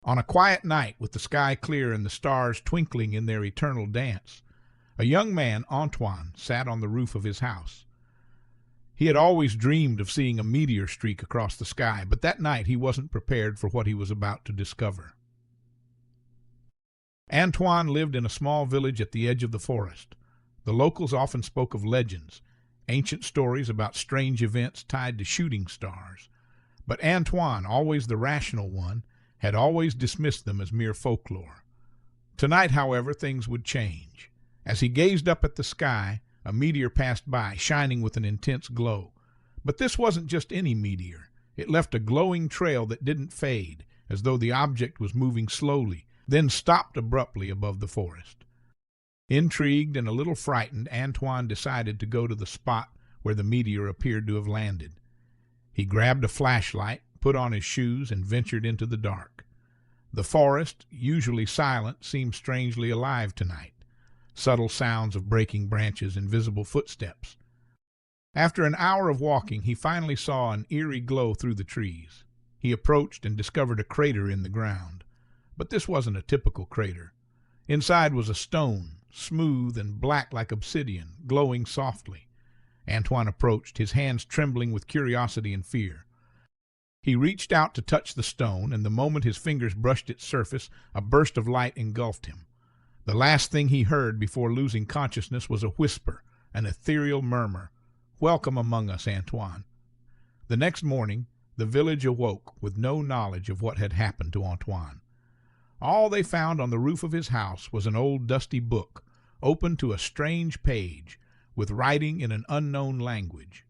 On a quiet night, with the sky clear and the stars twinkling in their eternal dance, a young man, Antoine, sat on the roof of his house. He had always dreamed of seeing a meteor streak across the sky, but that night he wasn't prepared for what he was about to discover. Antoine lived in a small village at the edge of the forest. The locals often spoke of legends, ancient stories about strange events tied to shooting stars. But Antoine, always the rational one, had always dismissed them as mere folklore. Tonight, however, things would change. As he gazed up at the sky, a meteor passed by, shining with an intense glow. But this wasn't just any meteor. It left a glowing trail that didn't fade, as though the object was moving slowly, then stopped abruptly above the forest. Intrigued and a little frightened, Antoine decided to go to the spot where the meteor appeared to have landed. He grabbed a flashlight, put on his shoes, and ventured into the dark. The forest, usually silent, seemed strangely alive tonight. Subtle sounds of breaking branches and visible footsteps. After an hour of walking, he finally saw an eerie glow through the trees. He approached and discovered a crater in the ground. But this wasn't a typical crater. Inside was a stone, smooth and black like obsidian, glowing softly. Antoine approached, his hands trembling with curiosity and fear. He reached out to touch the stone, and the moment his fingers brushed its surface, a burst of light engulfed him. The last thing he heard before losing consciousness was a whisper, an ethereal murmur. "Welcome among us, Antoine." The next morning, the village awoke with no knowledge of what had happened to Antoine. All they found on the roof of his house was an old dusty book, open to a strange page, with writing in an unknown language.